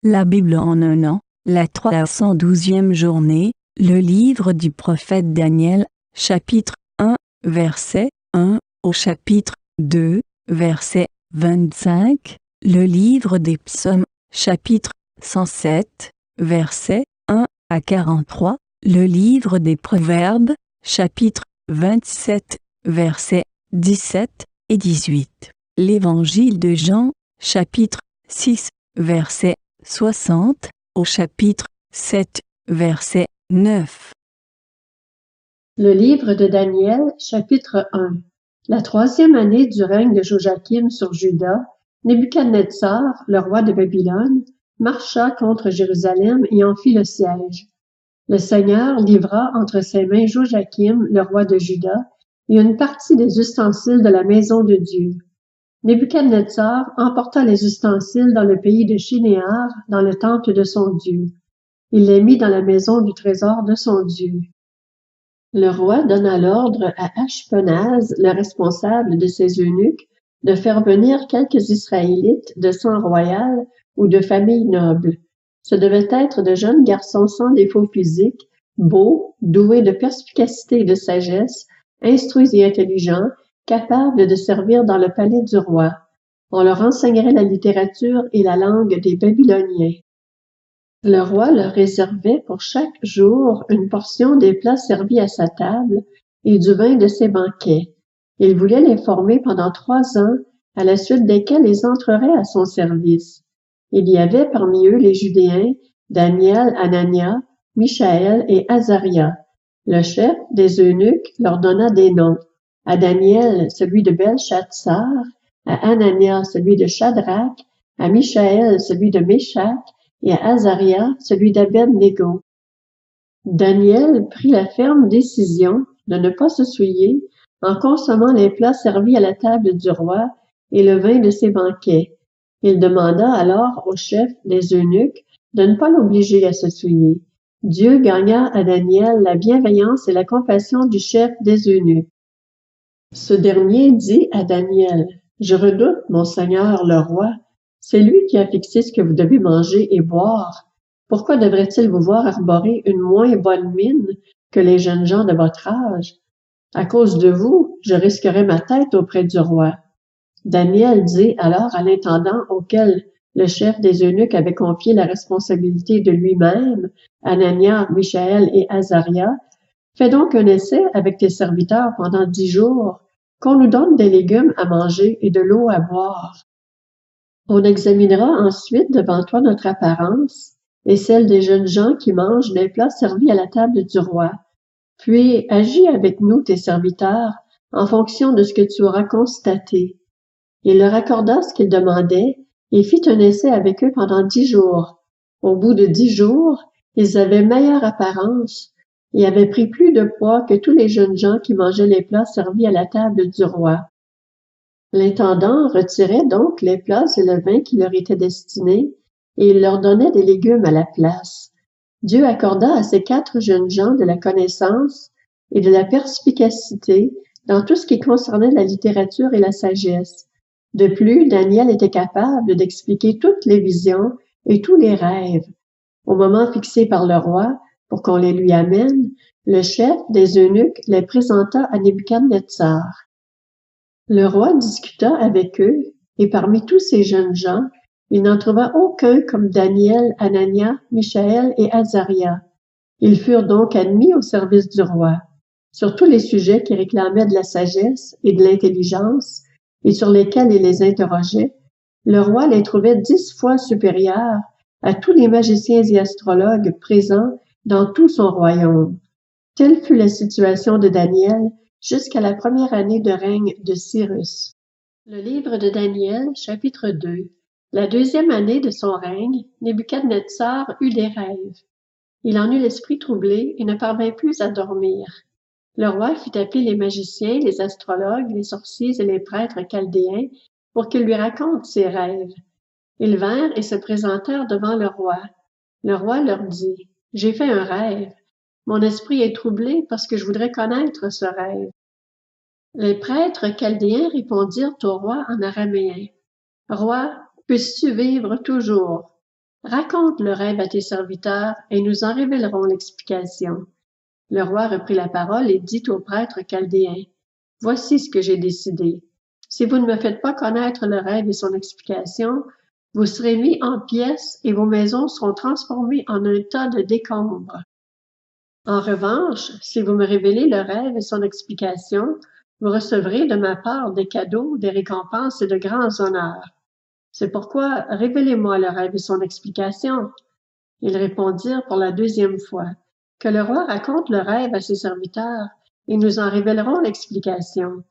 La Bible en un an, la 312e journée, le livre du prophète Daniel, chapitre 1, verset 1, au chapitre 2, verset 25, le livre des psaumes, chapitre 107, verset 1 à 43, le livre des proverbes, chapitre 27, versets 17 et 18, l'évangile de Jean, chapitre 6, verset 60, au chapitre 7, verset 9. Le livre de Daniel, chapitre 1. La 3e année du règne de Joachim sur Juda, Nebuchadnezzar, le roi de Babylone, marcha contre Jérusalem et en fit le siège. Le Seigneur livra entre ses mains Joachim, le roi de Juda, et une partie des ustensiles de la maison de Dieu. Nebuchadnezzar emporta les ustensiles dans le pays de Shinéar, dans le temple de son Dieu. Il les mit dans la maison du trésor de son Dieu. Le roi donna l'ordre à Ashpenaz, le responsable de ses eunuques, de faire venir quelques Israélites de sang royal ou de famille noble. Ce devaient être de jeunes garçons sans défaut physique, beaux, doués de perspicacité et de sagesse, instruits et intelligents, capables de servir dans le palais du roi. On leur enseignerait la littérature et la langue des Babyloniens. Le roi leur réservait pour chaque jour une portion des plats servis à sa table et du vin de ses banquets. Il voulait les former pendant 3 ans, à la suite desquels ils entreraient à son service. Il y avait parmi eux les Judéens, Daniel, Anania, Michaël et Azaria. Le chef des eunuques leur donna des noms. À Daniel, celui de Belshazzar, à Anania, celui de Shadrach, à Michaël, celui de Méshach, et à Azaria, celui d'Abed-Négo. Daniel prit la ferme décision de ne pas se souiller en consommant les plats servis à la table du roi et le vin de ses banquets. Il demanda alors au chef des eunuques de ne pas l'obliger à se souiller. Dieu gagna à Daniel la bienveillance et la compassion du chef des eunuques. Ce dernier dit à Daniel, « Je redoute, mon Seigneur le roi, c'est lui qui a fixé ce que vous devez manger et boire. Pourquoi devrait-il vous voir arborer une moins bonne mine que les jeunes gens de votre âge? À cause de vous, je risquerai ma tête auprès du roi. » Daniel dit alors à l'intendant auquel le chef des eunuques avait confié la responsabilité de lui-même, Anania, Michaël et Azaria, « Fais donc un essai avec tes serviteurs pendant 10 jours, qu'on nous donne des légumes à manger et de l'eau à boire. On examinera ensuite devant toi notre apparence et celle des jeunes gens qui mangent les plats servis à la table du roi. Puis agis avec nous, tes serviteurs, en fonction de ce que tu auras constaté. » Il leur accorda ce qu'ils demandaient et fit un essai avec eux pendant 10 jours. Au bout de 10 jours, ils avaient meilleure apparence et avaient pris plus de poids que tous les jeunes gens qui mangeaient les plats servis à la table du roi. L'intendant retirait donc les plats et le vin qui leur étaient destinés, et il leur donnait des légumes à la place. Dieu accorda à ces 4 jeunes gens de la connaissance et de la perspicacité dans tout ce qui concernait la littérature et la sagesse. De plus, Daniel était capable d'expliquer toutes les visions et tous les rêves. Au moment fixé par le roi, pour qu'on les lui amène, le chef des eunuques les présenta à Nebuchadnezzar. Le roi discuta avec eux, et parmi tous ces jeunes gens, il n'en trouva aucun comme Daniel, Anania, Michaël et Azaria. Ils furent donc admis au service du roi. Sur tous les sujets qui réclamaient de la sagesse et de l'intelligence, et sur lesquels il les interrogeait, le roi les trouvait 10 fois supérieurs à tous les magiciens et astrologues présents dans tout son royaume. Telle fut la situation de Daniel jusqu'à la première année de règne de Cyrus. Le livre de Daniel, chapitre 2. La 2e année de son règne, Nebuchadnezzar eut des rêves. Il en eut l'esprit troublé et ne parvint plus à dormir. Le roi fit appeler les magiciens, les astrologues, les sorciers et les prêtres chaldéens pour qu'ils lui racontent ses rêves. Ils vinrent et se présentèrent devant le roi. Le roi leur dit, « J'ai fait un rêve. Mon esprit est troublé parce que je voudrais connaître ce rêve. » Les prêtres chaldéens répondirent au roi en araméen, « Roi, puisses-tu vivre toujours? Raconte le rêve à tes serviteurs, et nous en révélerons l'explication. » Le roi reprit la parole et dit au prêtre chaldéen, « Voici ce que j'ai décidé. Si vous ne me faites pas connaître le rêve et son explication, vous serez mis en pièces et vos maisons seront transformées en un tas de décombres. En revanche, si vous me révélez le rêve et son explication, vous recevrez de ma part des cadeaux, des récompenses et de grands honneurs. C'est pourquoi révélez-moi le rêve et son explication. » Ils répondirent pour la deuxième fois, « Que le roi raconte le rêve à ses serviteurs, et nous en révélerons l'explication. »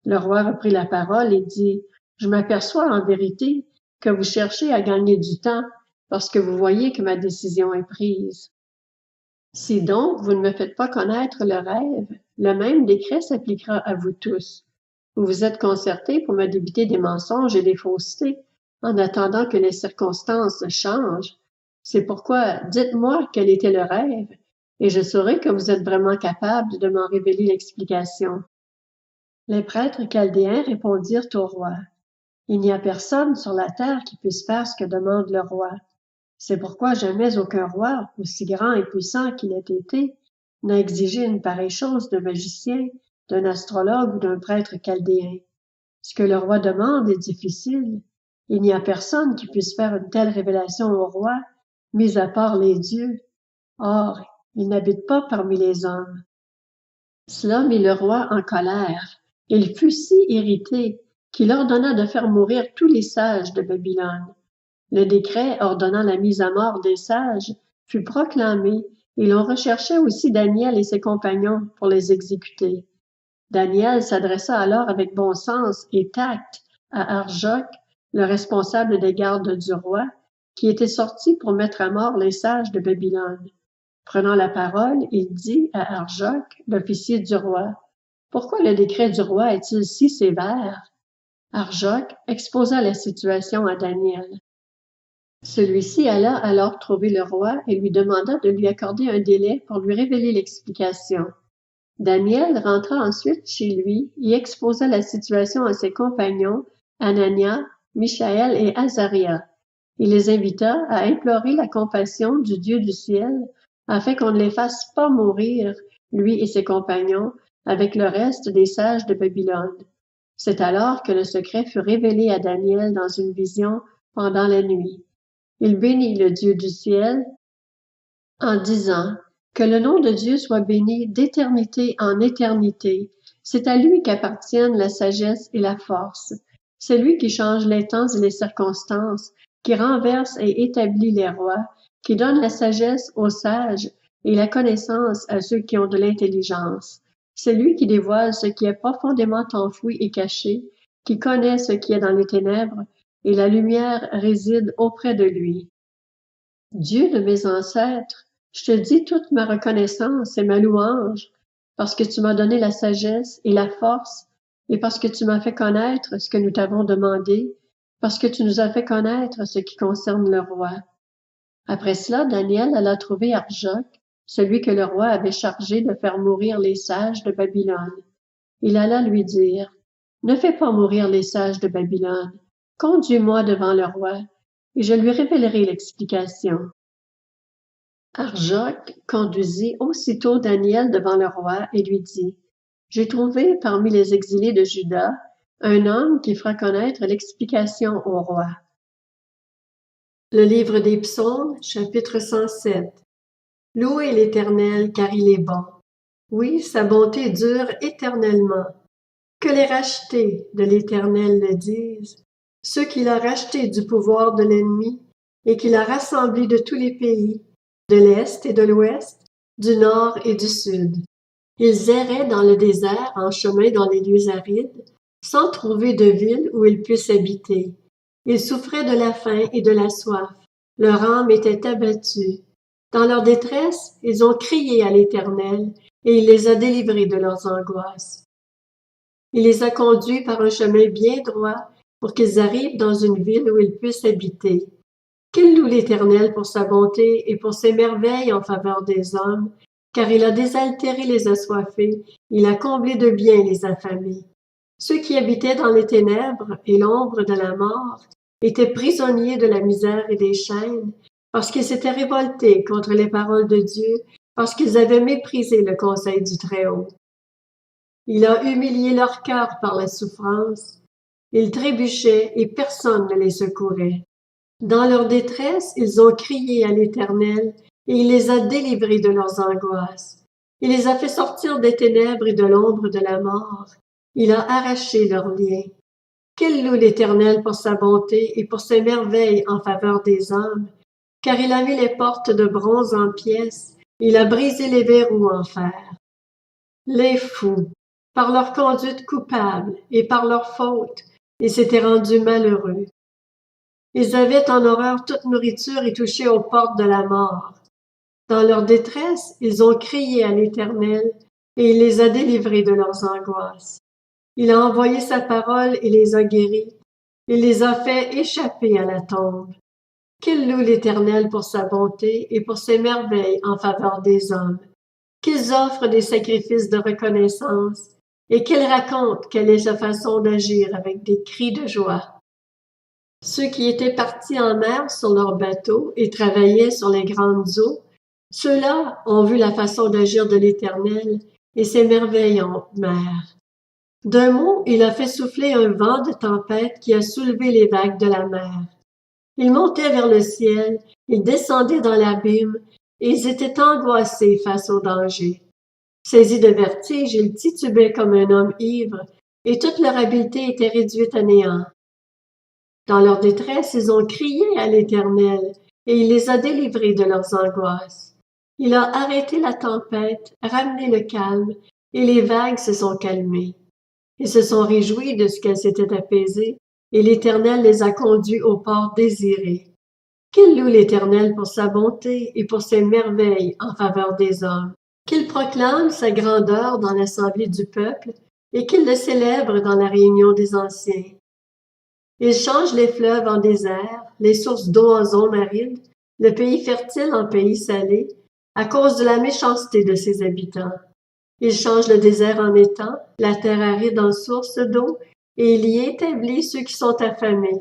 Le roi reprit la parole et dit, « Je m'aperçois en vérité que vous cherchez à gagner du temps, parce que vous voyez que ma décision est prise. Si donc vous ne me faites pas connaître le rêve, le même décret s'appliquera à vous tous. Vous vous êtes concertés pour me débiter des mensonges et des faussetés, en attendant que les circonstances changent. C'est pourquoi dites-moi quel était le rêve, et je saurai que vous êtes vraiment capable de m'en révéler l'explication. » Les prêtres chaldéens répondirent au roi, « Il n'y a personne sur la terre qui puisse faire ce que demande le roi. C'est pourquoi jamais aucun roi, aussi grand et puissant qu'il ait été, n'a exigé une pareille chose d'un magicien, d'un astrologue ou d'un prêtre chaldéen. Ce que le roi demande est difficile. Il n'y a personne qui puisse faire une telle révélation au roi, mis à part les dieux. Or, il n'habite pas parmi les hommes. » Cela mit le roi en colère. Il fut si irrité qu'il ordonna de faire mourir tous les sages de Babylone. Le décret ordonnant la mise à mort des sages fut proclamé et l'on recherchait aussi Daniel et ses compagnons pour les exécuter. Daniel s'adressa alors avec bon sens et tact à Arjoc, le responsable des gardes du roi, qui était sorti pour mettre à mort les sages de Babylone. Prenant la parole, il dit à Arjoc, l'officier du roi, « Pourquoi le décret du roi est-il si sévère? » Arjoc exposa la situation à Daniel. Celui-ci alla alors trouver le roi et lui demanda de lui accorder un délai pour lui révéler l'explication. Daniel rentra ensuite chez lui et exposa la situation à ses compagnons, Anania, Michaël et Azaria. Il les invita à implorer la compassion du Dieu du ciel afin qu'on ne les fasse pas mourir, lui et ses compagnons, avec le reste des sages de Babylone. C'est alors que le secret fut révélé à Daniel dans une vision pendant la nuit. Il bénit le Dieu du ciel en disant « Que le nom de Dieu soit béni d'éternité en éternité. C'est à lui qu'appartiennent la sagesse et la force. C'est lui qui change les temps et les circonstances, qui renverse et établit les rois, qui donne la sagesse aux sages et la connaissance à ceux qui ont de l'intelligence. C'est lui qui dévoile ce qui est profondément enfoui et caché, qui connaît ce qui est dans les ténèbres, et la lumière réside auprès de lui. Dieu de mes ancêtres, je te dis toute ma reconnaissance et ma louange, parce que tu m'as donné la sagesse et la force, et parce que tu m'as fait connaître ce que nous t'avons demandé, parce que tu nous as fait connaître ce qui concerne le roi. » Après cela, Daniel alla trouver Arjoc, celui que le roi avait chargé de faire mourir les sages de Babylone. Il alla lui dire, « Ne fais pas mourir les sages de Babylone. Conduis-moi devant le roi, et je lui révélerai l'explication. » Arjoc conduisit aussitôt Daniel devant le roi et lui dit, « J'ai trouvé parmi les exilés de Juda un homme qui fera connaître l'explication au roi. » Le livre des Psaumes, chapitre 107. Louez l'Éternel, car il est bon. Oui, sa bonté dure éternellement. Que les rachetés de l'Éternel le disent, ceux qu'il a rachetés du pouvoir de l'ennemi et qu'il a rassemblés de tous les pays, de l'Est et de l'Ouest, du Nord et du Sud. Ils erraient dans le désert en chemin dans les lieux arides, sans trouver de ville où ils puissent habiter. Ils souffraient de la faim et de la soif. Leur âme était abattue. Dans leur détresse, ils ont crié à l'Éternel, et il les a délivrés de leurs angoisses. Il les a conduits par un chemin bien droit pour qu'ils arrivent dans une ville où ils puissent habiter. Qu'il loue l'Éternel pour sa bonté et pour ses merveilles en faveur des hommes, car il a désaltéré les assoiffés, il a comblé de biens les affamés. Ceux qui habitaient dans les ténèbres et l'ombre de la mort étaient prisonniers de la misère et des chaînes, parce qu'ils s'étaient révoltés contre les paroles de Dieu, parce qu'ils avaient méprisé le conseil du Très-Haut. Il a humilié leur cœur par la souffrance. Ils trébuchaient et personne ne les secourait. Dans leur détresse, ils ont crié à l'Éternel et il les a délivrés de leurs angoisses. Il les a fait sortir des ténèbres et de l'ombre de la mort. Il a arraché leurs liens. Qu'il loue l'Éternel pour sa bonté et pour ses merveilles en faveur des hommes, car il a mis les portes de bronze en pièces, il a brisé les verrous en fer. Les fous, par leur conduite coupable et par leur faute, ils s'étaient rendus malheureux. Ils avaient en horreur toute nourriture et touchaient aux portes de la mort. Dans leur détresse, ils ont crié à l'Éternel, et il les a délivrés de leurs angoisses. Il a envoyé sa parole et les a guéris. Il les a fait échapper à la tombe. Qu'ils louent l'Éternel pour sa bonté et pour ses merveilles en faveur des hommes. Qu'ils offrent des sacrifices de reconnaissance et qu'ils racontent quelle est sa façon d'agir avec des cris de joie. Ceux qui étaient partis en mer sur leurs bateaux et travaillaient sur les grandes eaux, ceux-là ont vu la façon d'agir de l'Éternel et ses merveilles en mer. D'un mot, il a fait souffler un vent de tempête qui a soulevé les vagues de la mer. Ils montaient vers le ciel, ils descendaient dans l'abîme, et ils étaient angoissés face au danger. Saisis de vertige, ils titubaient comme un homme ivre, et toute leur habileté était réduite à néant. Dans leur détresse, ils ont crié à l'Éternel, et il les a délivrés de leurs angoisses. Il a arrêté la tempête, ramené le calme, et les vagues se sont calmées. Ils se sont réjouis de ce qu'elles s'étaient apaisées, et l'Éternel les a conduits au port désiré. Qu'il loue l'Éternel pour sa bonté et pour ses merveilles en faveur des hommes. Qu'il proclame sa grandeur dans l'assemblée du peuple, et qu'il le célèbre dans la réunion des anciens. Il change les fleuves en désert, les sources d'eau en zones arides, le pays fertile en pays salé, à cause de la méchanceté de ses habitants. Il change le désert en étang, la terre aride en source d'eau, et il y établit ceux qui sont affamés.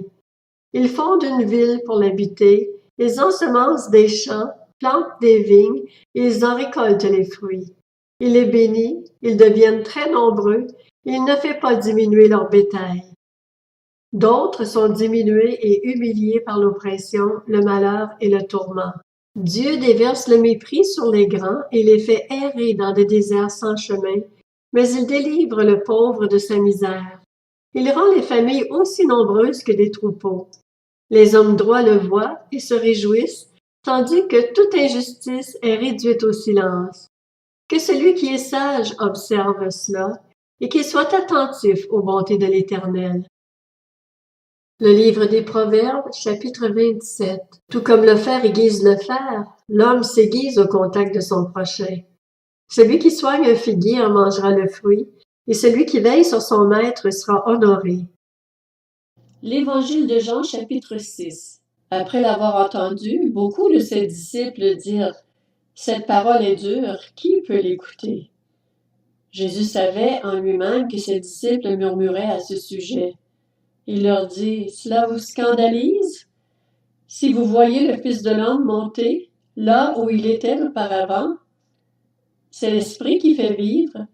Ils fondent une ville pour l'habiter, ils ensemencent des champs, plantent des vignes, et ils en récoltent les fruits. Il les bénit, ils deviennent très nombreux, et il ne fait pas diminuer leur bétail. D'autres sont diminués et humiliés par l'oppression, le malheur et le tourment. Dieu déverse le mépris sur les grands et les fait errer dans des déserts sans chemin, mais il délivre le pauvre de sa misère. Il rend les familles aussi nombreuses que des troupeaux. Les hommes droits le voient et se réjouissent, tandis que toute injustice est réduite au silence. Que celui qui est sage observe cela, et qu'il soit attentif aux bontés de l'Éternel. Le livre des Proverbes, chapitre 27. Tout comme le fer aiguise le fer, l'homme s'aiguise au contact de son prochain. Celui qui soigne un figuier en mangera le fruit, et celui qui veille sur son maître sera honoré. L'Évangile de Jean, chapitre 6. Après l'avoir entendu, beaucoup de ses disciples dirent « Cette parole est dure, qui peut l'écouter ?» Jésus savait en lui-même que ses disciples murmuraient à ce sujet. Il leur dit « Cela vous scandalise? Si vous voyez le Fils de l'homme monter là où il était auparavant, c'est l'Esprit qui fait vivre.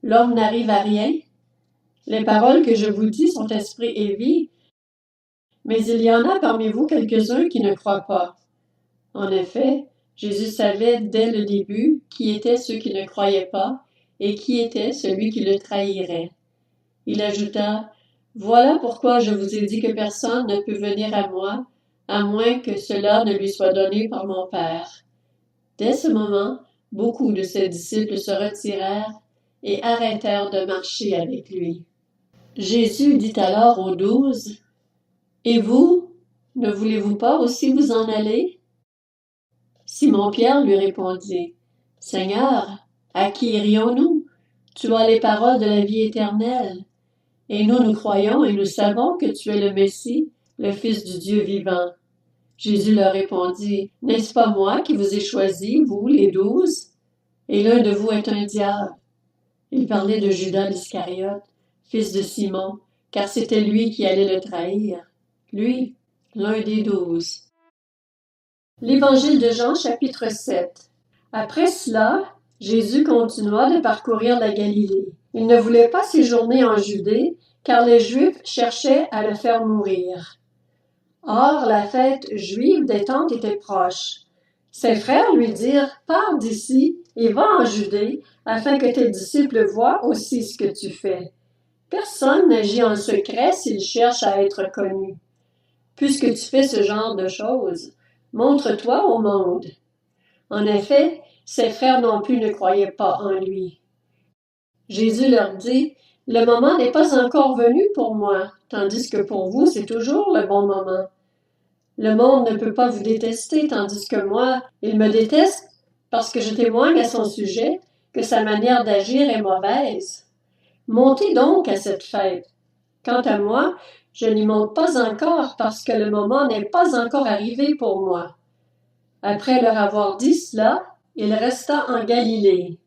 L'homme n'arrive à rien. Les paroles que je vous dis sont esprit et vie, mais il y en a parmi vous quelques-uns qui ne croient pas. » En effet, Jésus savait dès le début qui étaient ceux qui ne croyaient pas et qui était celui qui le trahirait. Il ajouta « Voilà pourquoi je vous ai dit que personne ne peut venir à moi, à moins que cela ne lui soit donné par mon Père. » Dès ce moment, beaucoup de ses disciples se retirèrent et arrêtèrent de marcher avec lui. Jésus dit alors aux 12, « Et vous, ne voulez-vous pas aussi vous en aller? » Simon-Pierre lui répondit, « Seigneur, à qui irions-nous? Tu as les paroles de la vie éternelle. Et nous croyons et nous savons que tu es le Messie, le Fils du Dieu vivant. » Jésus leur répondit, « N'est-ce pas moi qui vous ai choisis, vous, les 12? Et l'un de vous est un diable. » Il parlait de Judas l'Iscariote, fils de Simon, car c'était lui qui allait le trahir. Lui, l'un des 12. L'Évangile de Jean, chapitre 7. Après cela, Jésus continua de parcourir la Galilée. Il ne voulait pas séjourner en Judée, car les Juifs cherchaient à le faire mourir. Or, la fête juive des Tentes était proche. Ses frères lui dirent, « Pars d'ici et va en Judée, afin que tes disciples voient aussi ce que tu fais. Personne n'agit en secret s'il cherche à être connu. Puisque tu fais ce genre de choses, montre-toi au monde. » En effet, ses frères non plus ne croyaient pas en lui. Jésus leur dit, « Le moment n'est pas encore venu pour moi, tandis que pour vous, c'est toujours le bon moment. Le monde ne peut pas vous détester, tandis que moi, il me déteste parce que je témoigne à son sujet que sa manière d'agir est mauvaise. Montez donc à cette fête. Quant à moi, je n'y monte pas encore parce que le moment n'est pas encore arrivé pour moi. » Après leur avoir dit cela, il resta en Galilée.